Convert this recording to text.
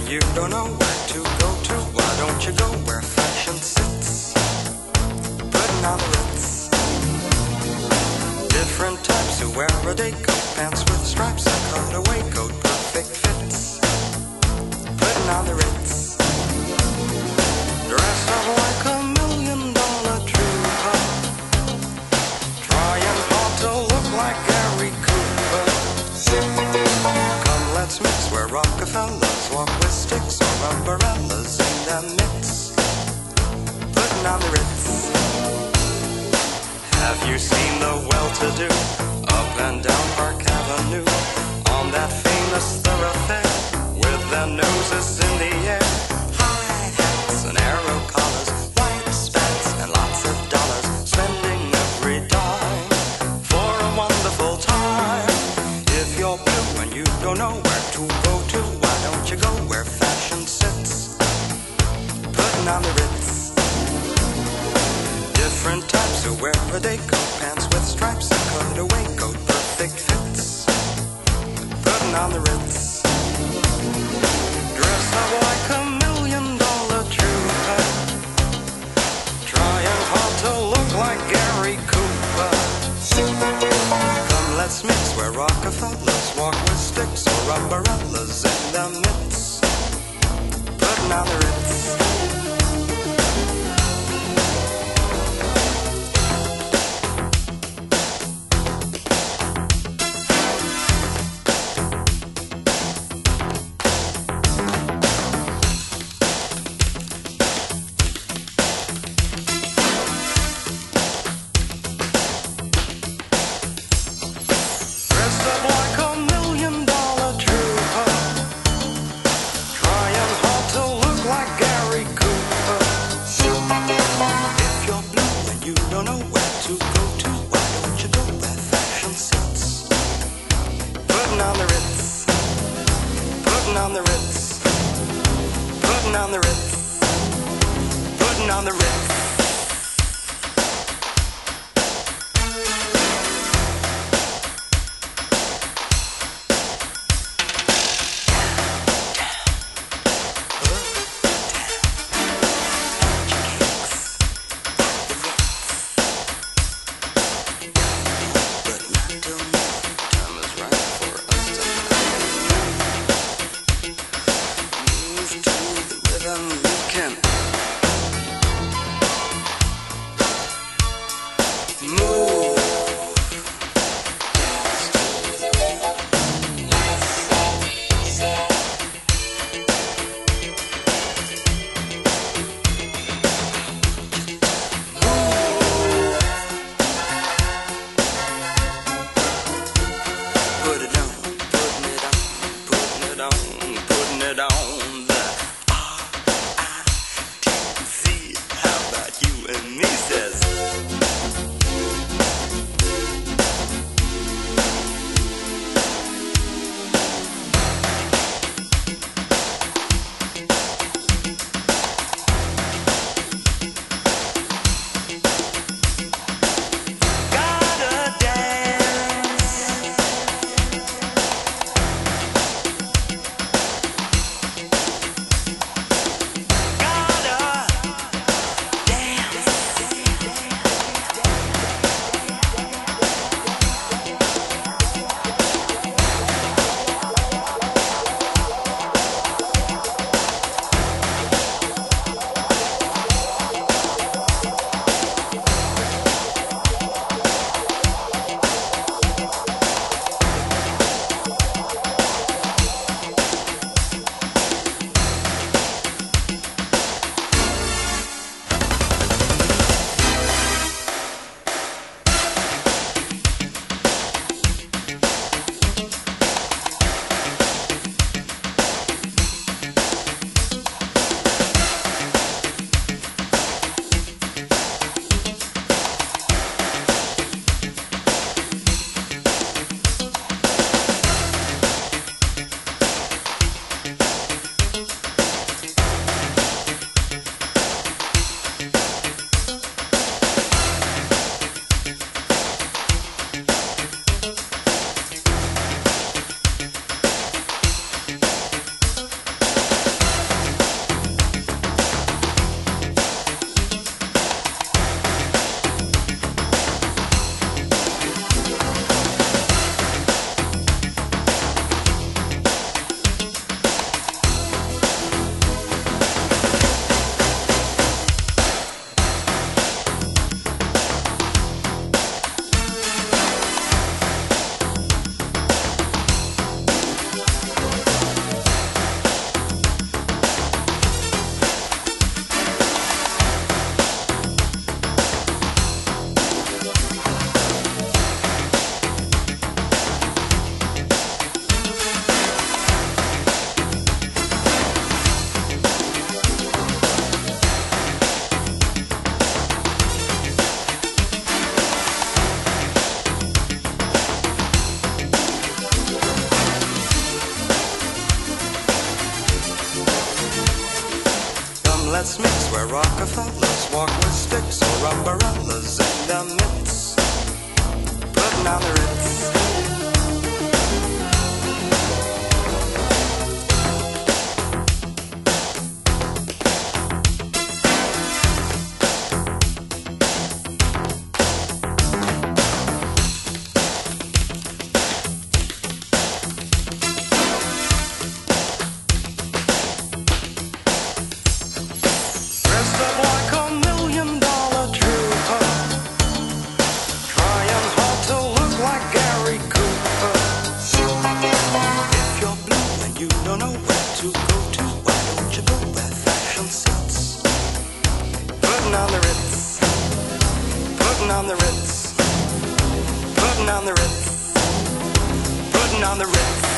when you don't know where to go to? Why don't you go where fashion sits? Putting on the ritz. Different types who wear a day coat, pants with stripes, a cutaway coat, perfect fits. Putting on the ritz. Dressed up like $1,000,000 trooper, trying hard to look like Gary Cooper. Come, let's mix where Rockefellers walk with sticks or umbrellas in their midst. Putting on the ritz. Have you seen the well-to-do up and down Park Avenue on that famous thoroughfare with their noses in the air? High hats and arrow collars, white spats and lots of dollars, spending every dime for a wonderful time. If you're blue and you don't know where to go to, why don't you go where fashion sits? Putting on the ritz. Different types who wear a day coat, pants with stripes, a cutaway coat, perfect fits. Putting on the ritz. Dressed up like $1,000,000 trooper, trying hard to look like Gary Cooper. Come, let's mix where Rockefellers walk with sticks or umbrellas in their midst. Putting on the ritz. let's mix where Rockefellers walk with sticks or umbrellas in the midst. Putting on the Ritz. On the Ritz, putting on the Ritz, putting on the Ritz.